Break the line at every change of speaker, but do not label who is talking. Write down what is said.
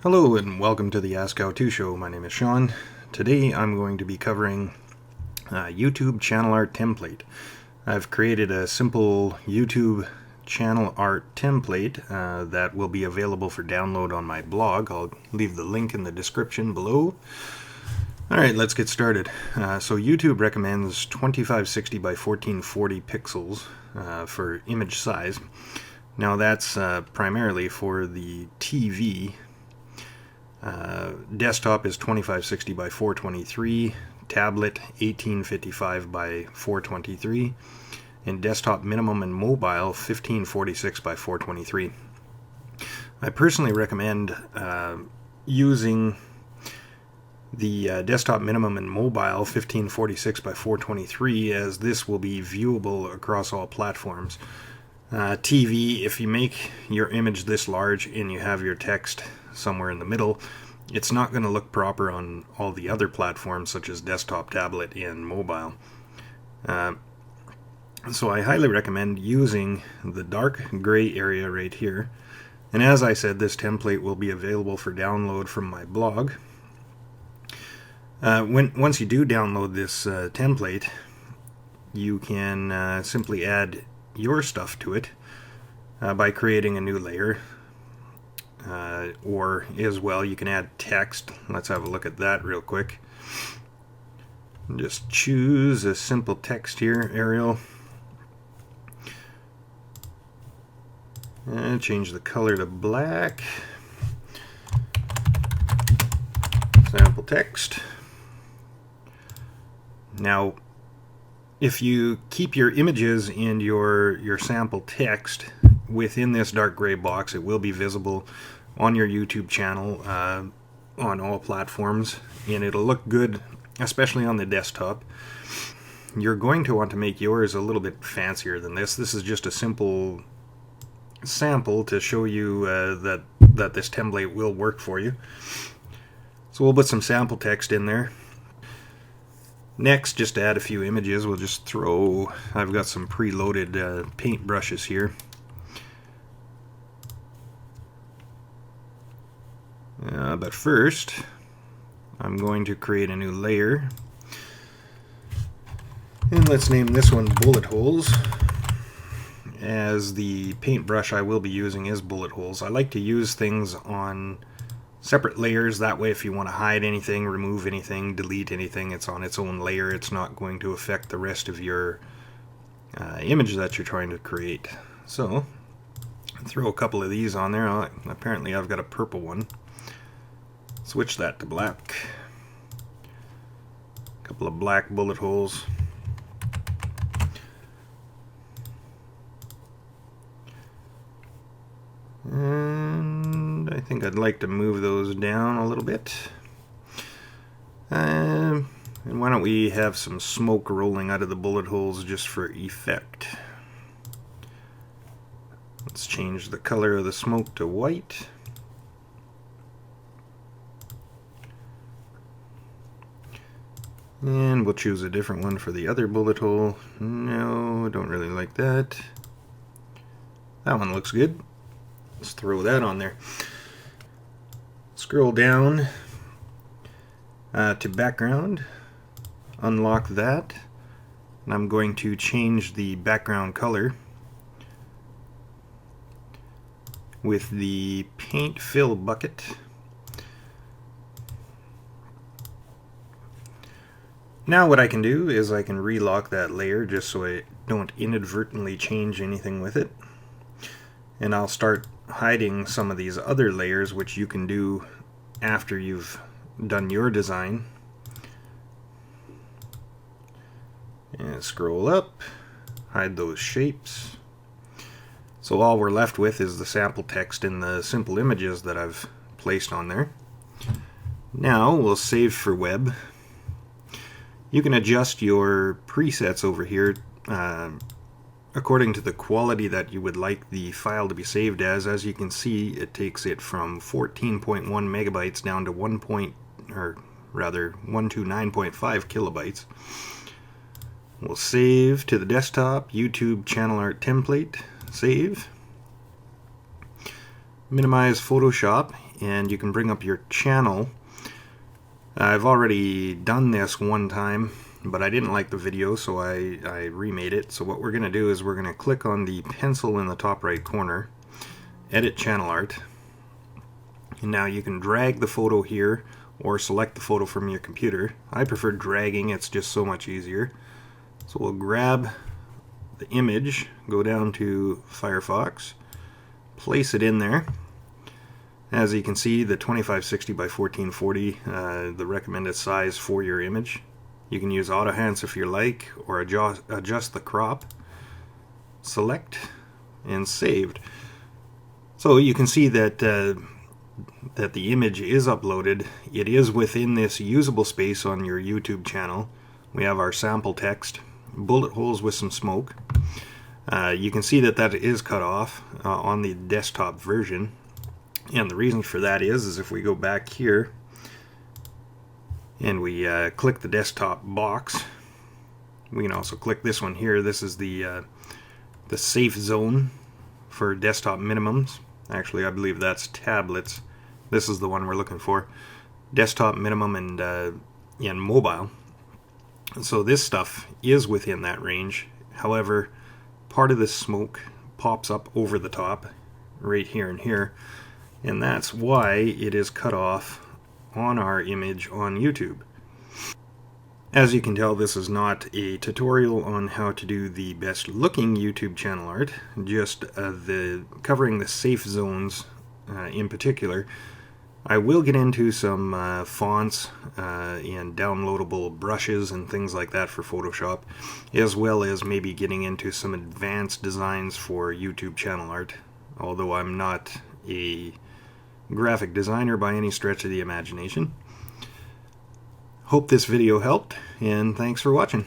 Hello and welcome to the Ask HowTo show. My name is Sean. Today I'm going to be covering YouTube channel art template. I've created a simple YouTube channel art template that will be available for download on my blog. I'll leave the link in the description below. Alright, let's get started. So YouTube recommends 2560 by 1440 pixels for image size. Now that's primarily for the TV. Desktop is 2560 by 423, tablet 1855 by 423, and desktop minimum and mobile 1546 by 423. I personally recommend using the desktop minimum and mobile 1546 by 423, as this will be viewable across all platforms. TV, if you make your image this large and you have your text somewhere in the middle, it's not going to look proper on all the other platforms such as desktop, tablet, and mobile. So I highly recommend using the dark gray area right here. And as I said, this template will be available for download from my blog. Once you do download this template, you can simply add your stuff to it by creating a new layer, or as well you can add text. Let's have a look at that real quick. Just choose a simple text here, Arial, and change the color to black. Sample text. Now if you keep your images and your sample text within this dark gray box, it will be visible on your YouTube channel on all platforms, and it'll look good, especially on the desktop. You're going to want to make yours a little bit fancier than this. This is just a simple sample to show you that this template will work for you. So we'll put some sample text in there. Next, just to add a few images, we'll just throw, I've got some preloaded paint brushes here. But first, I'm going to create a new layer. And let's name this one Bullet Holes, as the paintbrush I will be using is bullet holes. I like to use things on separate layers, that way if you want to hide anything, remove anything, delete anything, it's on its own layer. It's not going to affect the rest of your image that you're trying to create. So throw a couple of these on there. Apparently I've got a purple one. Switch that to black. A couple of black bullet holes. And I think I'd like to move those down a little bit. And why don't we have some smoke rolling out of the bullet holes just for effect. Let's change the color of the smoke to white. And we'll choose a different one for the other bullet hole. No, don't really like that. That one looks good. Let's throw that on there. Scroll down to background, unlock that, and I'm going to change the background color with the paint fill bucket. Now what I can do is I can relock that layer just so I don't inadvertently change anything with it. And I'll start hiding some of these other layers, which you can do after you've done your design. And scroll up, hide those shapes. So all we're left with is the sample text and the simple images that I've placed on there. Now we'll save for web. You can adjust your presets over here according to the quality that you would like the file to be saved as. As you can see, it takes it from 14.1 megabytes down to 129.5 kilobytes. We'll save to the desktop, YouTube channel art template, save. Minimize Photoshop and you can bring up your channel. I've already done this one time, but I didn't like the video, so I remade it. So what we're going to do is we're going to click on the pencil in the top right corner, edit channel art, and now you can drag the photo here or select the photo from your computer. I prefer dragging, it's just so much easier. So we'll grab the image, go down to Firefox, place it in there. As you can see, the 2560 by 1440, the recommended size for your image. You can use auto enhance if you like, or adjust the crop. Select and saved. So you can see that that the image is uploaded. It is within this usable space on your YouTube channel. We have our sample text, bullet holes with some smoke. You can see that that is cut off on the desktop version. And the reason for that is if we go back here and we click the desktop box, we can also click this one here. This is the safe zone for desktop minimums. Actually, I believe that's tablets. This is the one we're looking for. Desktop minimum and mobile. So this stuff is within that range. However, part of this smoke pops up over the top right here and here. And that's why it is cut off on our image on YouTube. As you can tell, this is not a tutorial on how to do the best looking YouTube channel art, just covering the safe zones in particular. I will get into some fonts and downloadable brushes and things like that for Photoshop, as well as maybe getting into some advanced designs for YouTube channel art, although I'm not a graphic designer by any stretch of the imagination. Hope this video helped, and thanks for watching.